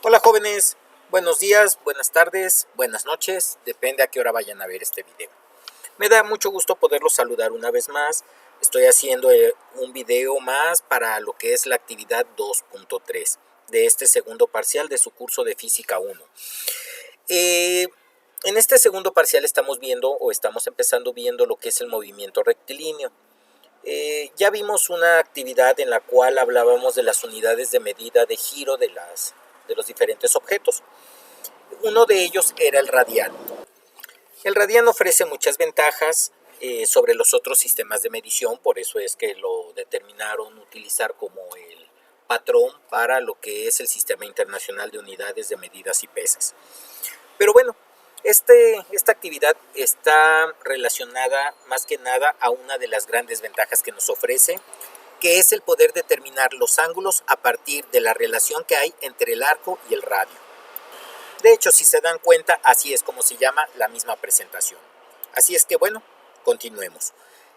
Hola jóvenes, buenos días, buenas tardes, buenas noches, depende a qué hora vayan a ver este video. Me da mucho gusto poderlos saludar una vez más. Estoy haciendo un video más para lo que es la actividad 2.3 de este segundo parcial de su curso de Física 1. En este segundo parcial estamos empezando viendo lo que es el movimiento rectilíneo. Ya vimos una actividad en la cual hablábamos de las unidades de medida de giro de los diferentes objetos. Uno de ellos era el radián. El radián ofrece muchas ventajas sobre los otros sistemas de medición, por eso es que lo determinaron utilizar como el patrón para lo que es el Sistema Internacional de Unidades de Medidas y Pesas. Pero bueno, esta actividad está relacionada más que nada a una de las grandes ventajas que nos ofrece, que es el poder determinar los ángulos a partir de la relación que hay entre el arco y el radio. De hecho, si se dan cuenta, así es como se llama la misma presentación. Así es que bueno, continuemos.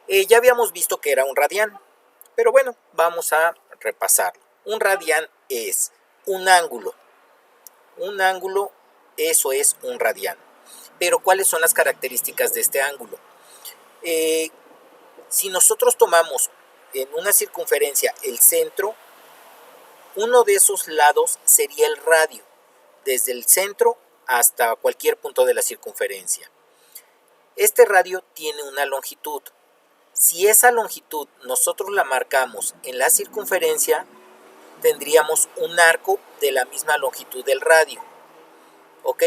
Ya habíamos visto que era un radián, pero bueno, vamos a repasarlo. Un radián es un ángulo. Un ángulo, eso es un radián. Pero ¿cuáles son las características de este ángulo? Si nosotros tomamos en una circunferencia el centro, uno de esos lados sería el radio, desde el centro hasta cualquier punto de la circunferencia. Este radio tiene una longitud. Si esa longitud nosotros la marcamos en la circunferencia, tendríamos un arco de la misma longitud del radio. ¿Ok?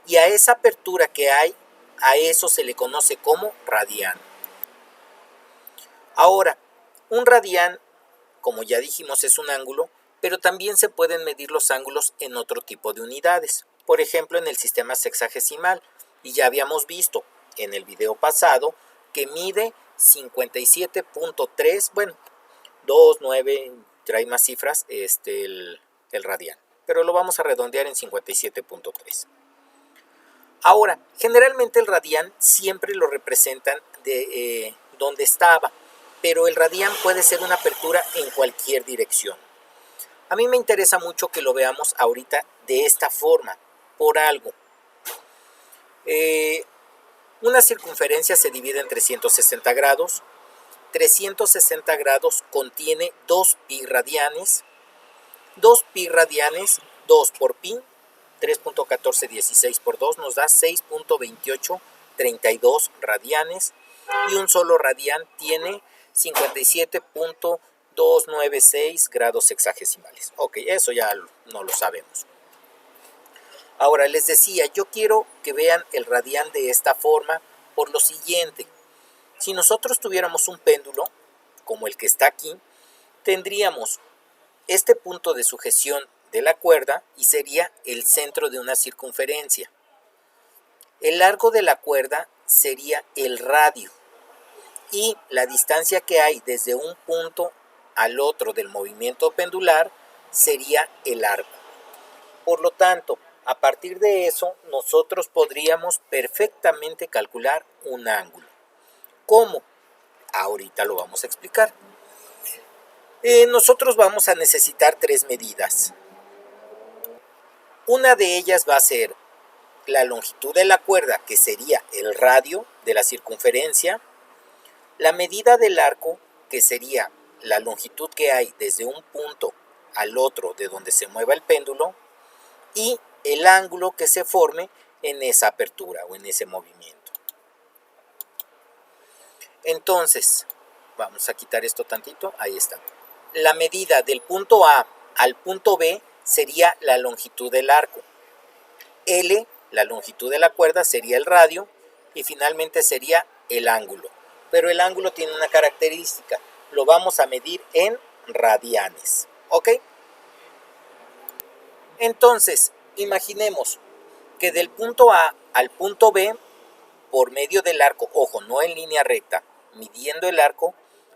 Y a esa apertura que hay, a eso se le conoce como radián. Ahora, un radián, como ya dijimos, es un ángulo, pero también se pueden medir los ángulos en otro tipo de unidades. Por ejemplo, en el sistema sexagesimal. Y ya habíamos visto en el video pasado que mide 57.3, bueno, 2, 9, trae más cifras el radián. Pero lo vamos a redondear en 57.3. Ahora, generalmente el radián siempre lo representan de donde estaba, pero el radián puede ser una apertura en cualquier dirección. A mí me interesa mucho que lo veamos ahorita de esta forma, por algo. Una circunferencia se divide en 360 grados. 360 grados contiene 2 pi radianes. 2 pi radianes, 2 por pi, 3.1416 por 2 nos da 6.2832 radianes. Y un solo radián tiene 57.296 grados sexagesimales. Ok, eso ya no lo sabemos. Ahora les decía, yo quiero que vean el radián de esta forma por lo siguiente. Si nosotros tuviéramos un péndulo, como el que está aquí, tendríamos este punto de sujeción de la cuerda y sería el centro de una circunferencia. El largo de la cuerda sería el radio y la distancia que hay desde un punto al otro del movimiento pendular sería el arco. Por lo tanto, a partir de eso, nosotros podríamos perfectamente calcular un ángulo. ¿Cómo? Ahorita lo vamos a explicar. Nosotros vamos a necesitar 3 medidas. Una de ellas va a ser la longitud de la cuerda, que sería el radio de la circunferencia, la medida del arco, que sería la longitud que hay desde un punto al otro de donde se mueva el péndulo, y el ángulo que se forme en esa apertura o en ese movimiento. Entonces, vamos a quitar esto tantito, ahí está. La medida del punto A al punto B sería la longitud del arco. L, la longitud de la cuerda, sería el radio y finalmente sería el ángulo. Pero el ángulo tiene una característica, lo vamos a medir en radianes. ¿Ok? Entonces, imaginemos que del punto A al punto B, por medio del arco, ojo, no en línea recta, midiendo el arco,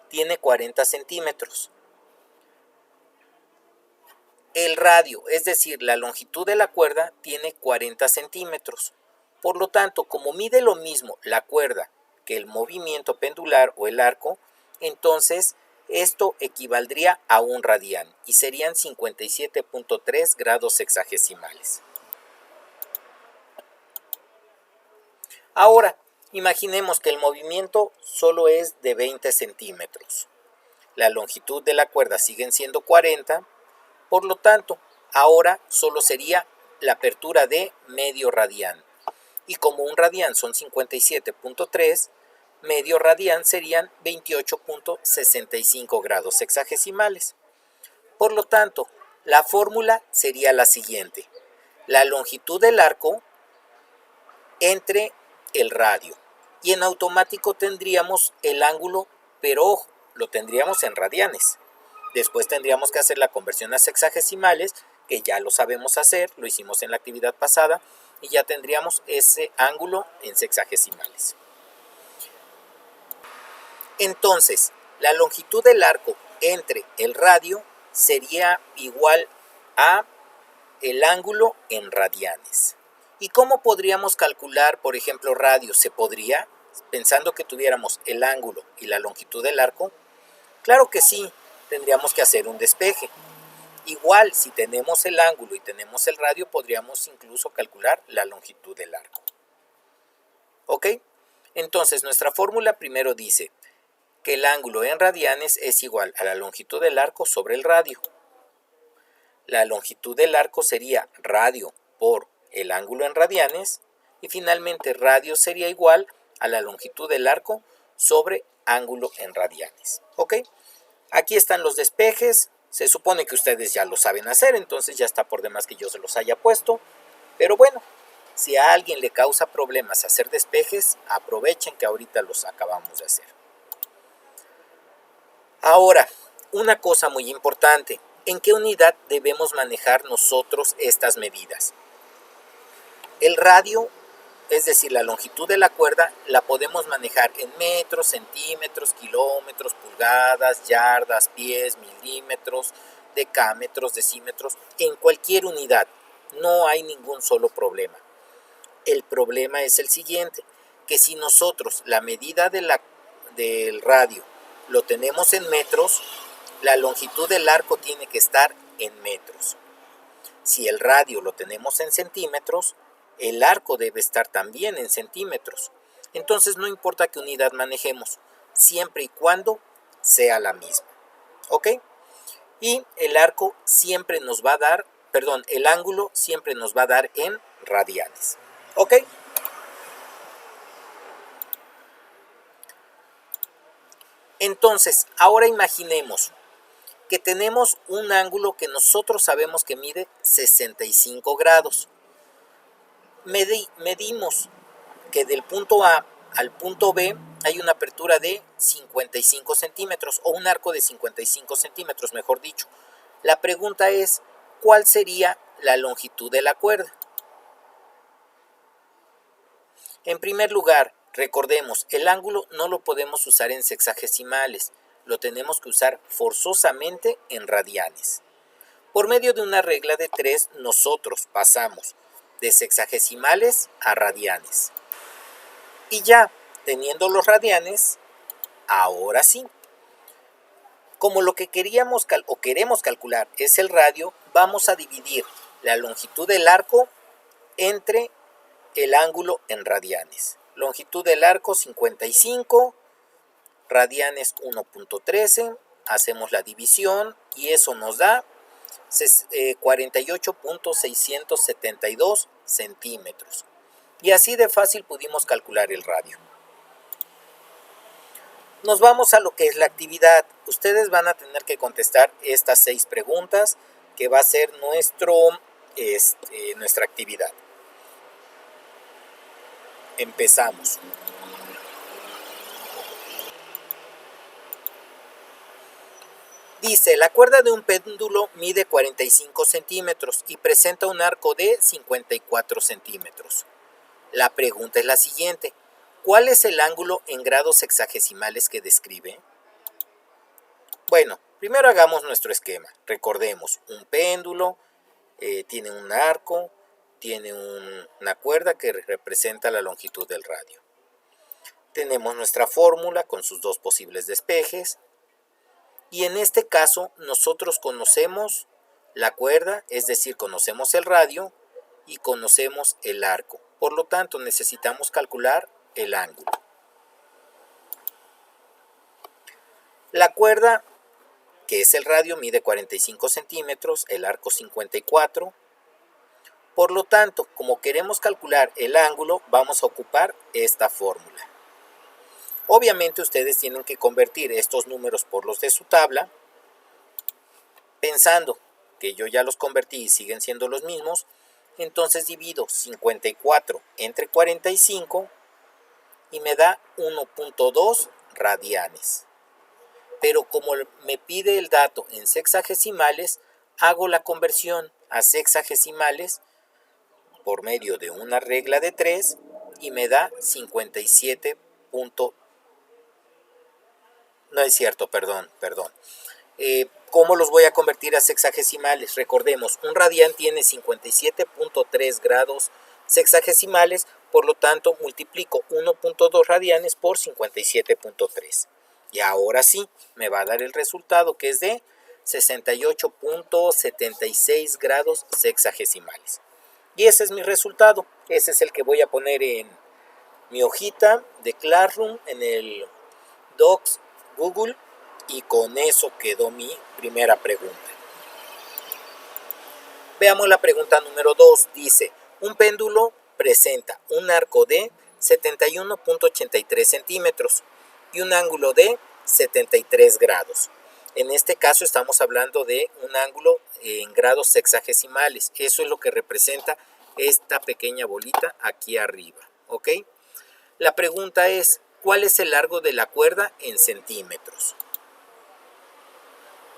tiene 40 centímetros. El radio, es decir, la longitud de la cuerda, tiene 40 centímetros. Por lo tanto, como mide lo mismo la cuerda que el movimiento pendular o el arco, entonces Esto equivaldría a un radián y serían 57.3 grados sexagesimales. Ahora, imaginemos que el movimiento solo es de 20 centímetros. La longitud de la cuerda siguen siendo 40, por lo tanto, ahora solo sería la apertura de medio radián. Y como un radián son 57.3, medio radián serían 28.65 grados sexagesimales. Por lo tanto, la fórmula sería la siguiente. La longitud del arco entre el radio. Y en automático tendríamos el ángulo, pero ojo, lo tendríamos en radianes. Después tendríamos que hacer la conversión a sexagesimales, que ya lo sabemos hacer, lo hicimos en la actividad pasada, y ya tendríamos ese ángulo en sexagesimales. Entonces, la longitud del arco entre el radio sería igual a el ángulo en radianes. ¿Y cómo podríamos calcular, por ejemplo, radio? ¿Se podría, pensando que tuviéramos el ángulo y la longitud del arco? Claro que sí, tendríamos que hacer un despeje. Igual, si tenemos el ángulo y tenemos el radio, podríamos incluso calcular la longitud del arco. ¿Ok? Entonces, nuestra fórmula primero dice que el ángulo en radianes es igual a la longitud del arco sobre el radio. La longitud del arco sería radio por el ángulo en radianes y finalmente radio sería igual a la longitud del arco sobre ángulo en radianes. ¿Ok? Aquí están los despejes. Se supone que ustedes ya lo saben hacer, entonces ya está por demás que yo se los haya puesto. Pero bueno, si a alguien le causa problemas hacer despejes, aprovechen que ahorita los acabamos de hacer. Ahora, una cosa muy importante. ¿En qué unidad debemos manejar nosotros estas medidas? El radio, es decir, la longitud de la cuerda, la podemos manejar en metros, centímetros, kilómetros, pulgadas, yardas, pies, milímetros, decámetros, decímetros, en cualquier unidad. No hay ningún solo problema. El problema es el siguiente, que si nosotros la medida del radio lo tenemos en metros, la longitud del arco tiene que estar en metros. Si el radio lo tenemos en centímetros, el arco debe estar también en centímetros. Entonces no importa qué unidad manejemos, siempre y cuando sea la misma. ¿Ok? Y el arco siempre nos va a dar, el ángulo siempre nos va a dar en radianes. ¿Ok? Entonces, ahora imaginemos que tenemos un ángulo que nosotros sabemos que mide 65 grados. Medimos que del punto A al punto B hay una apertura de 55 centímetros o un arco de 55 centímetros, mejor dicho. La pregunta es, ¿cuál sería la longitud de la cuerda? En primer lugar, recordemos, el ángulo no lo podemos usar en sexagesimales, lo tenemos que usar forzosamente en radianes. Por medio de una regla de 3, nosotros pasamos de sexagesimales a radianes. Y ya, teniendo los radianes, ahora sí. Como lo que queremos calcular es el radio, vamos a dividir la longitud del arco entre el ángulo en radianes. Longitud del arco 55, radianes 1.13, hacemos la división y eso nos da 48.672 centímetros. Y así de fácil pudimos calcular el radio. Nos vamos a lo que es la actividad. Ustedes van a tener que contestar estas 6 preguntas que va a ser nuestra actividad. Empezamos. Dice, la cuerda de un péndulo mide 45 centímetros y presenta un arco de 54 centímetros. La pregunta es la siguiente. ¿Cuál es el ángulo en grados sexagesimales que describe? Bueno, primero hagamos nuestro esquema. Recordemos, un péndulo tiene un arco, tiene una cuerda que representa la longitud del radio. Tenemos nuestra fórmula con sus dos posibles despejes. Y en este caso nosotros conocemos la cuerda, es decir, conocemos el radio y conocemos el arco. Por lo tanto, necesitamos calcular el ángulo. La cuerda, que es el radio, mide 45 centímetros, el arco 54. Por lo tanto, como queremos calcular el ángulo, vamos a ocupar esta fórmula. Obviamente ustedes tienen que convertir estos números por los de su tabla, pensando que yo ya los convertí y siguen siendo los mismos. Entonces divido 54 entre 45 y me da 1.2 radianes. Pero como me pide el dato en sexagesimales, hago la conversión a sexagesimales por medio de una regla de 3 y me da 57. No es cierto, perdón. ¿Cómo los voy a convertir a sexagesimales? Recordemos, un radián tiene 57.3 grados sexagesimales, por lo tanto multiplico 1.2 radianes por 57.3. Y ahora sí, me va a dar el resultado, que es de 68.76 grados sexagesimales. Y ese es mi resultado. Ese es el que voy a poner en mi hojita de Classroom, en el Docs Google, y con eso quedó mi primera pregunta. Veamos la pregunta número 2. Dice, un péndulo presenta un arco de 71.83 centímetros y un ángulo de 73 grados. En este caso estamos hablando de un ángulo en grados sexagesimales. Eso es lo que representa esta pequeña bolita aquí arriba, ¿ok? La pregunta es, ¿cuál es el largo de la cuerda en centímetros?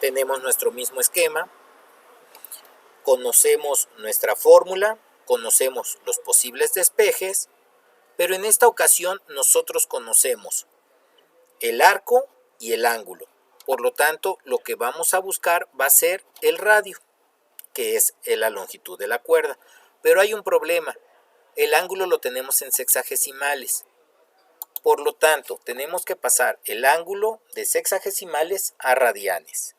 Tenemos nuestro mismo esquema, conocemos nuestra fórmula, conocemos los posibles despejes, pero en esta ocasión nosotros conocemos el arco y el ángulo. Por lo tanto, lo que vamos a buscar va a ser el radio, que es la longitud de la cuerda. Pero hay un problema, el ángulo lo tenemos en sexagesimales. Por lo tanto, tenemos que pasar el ángulo de sexagesimales a radianes.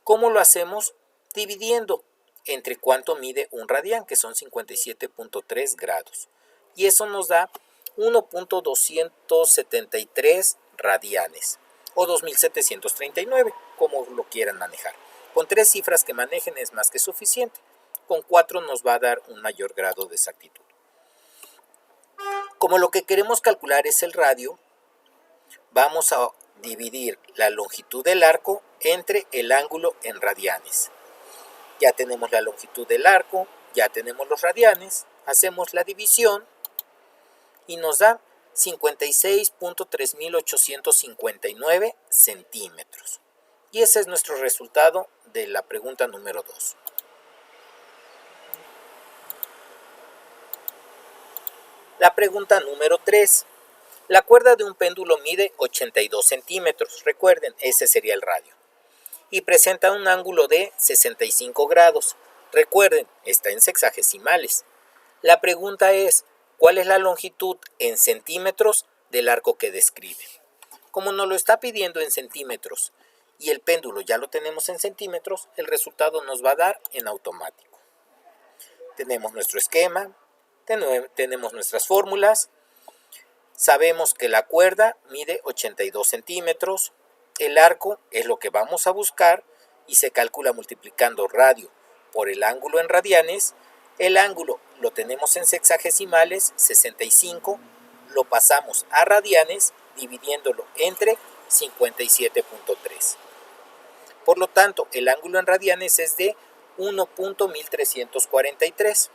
¿Cómo lo hacemos? Dividiendo entre cuánto mide un radián, que son 57.3 grados. Y eso nos da 1.273 radianes, o 2.739, como lo quieran manejar. Con 3 cifras que manejen es más que suficiente. Con 4 nos va a dar un mayor grado de exactitud. Como lo que queremos calcular es el radio, vamos a dividir la longitud del arco entre el ángulo en radianes. Ya tenemos la longitud del arco, ya tenemos los radianes, hacemos la división y nos da 56.3859 centímetros. Y ese es nuestro resultado de la pregunta número 2. La pregunta número 3. La cuerda de un péndulo mide 82 centímetros, recuerden, ese sería el radio, y presenta un ángulo de 65 grados. Recuerden, está en sexagesimales. La pregunta es, ¿cuál es la longitud en centímetros del arco que describe? Como nos lo está pidiendo en centímetros y el péndulo ya lo tenemos en centímetros, el resultado nos va a dar en automático. Tenemos nuestro esquema, tenemos nuestras fórmulas, sabemos que la cuerda mide 82 centímetros, el arco es lo que vamos a buscar y se calcula multiplicando radio por el ángulo en radianes. El ángulo lo tenemos en sexagesimales, 65, lo pasamos a radianes dividiéndolo entre 57.3. Por lo tanto, el ángulo en radianes es de 1.1343.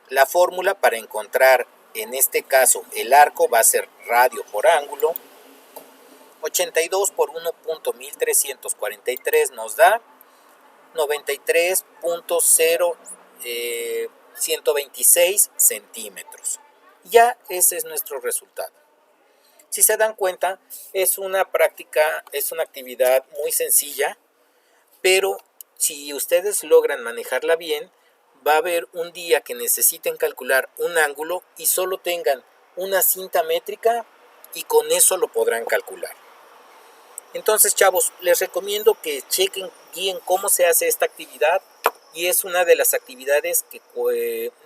La fórmula para encontrar, en este caso, el arco va a ser radio por ángulo. 82 por 1.1343 nos da 93.0126 centímetros. Ya ese es nuestro resultado. Si se dan cuenta, es una práctica, es una actividad muy sencilla, pero si ustedes logran manejarla bien, va a haber un día que necesiten calcular un ángulo y solo tengan una cinta métrica y con eso lo podrán calcular. Entonces, chavos, les recomiendo que chequen bien cómo se hace esta actividad, y es una de las actividades que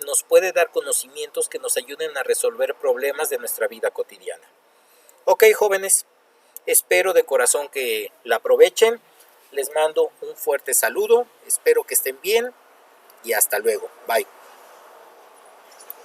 nos puede dar conocimientos que nos ayuden a resolver problemas de nuestra vida cotidiana. Ok, jóvenes, espero de corazón que la aprovechen. Les mando un fuerte saludo, espero que estén bien y hasta luego. Bye.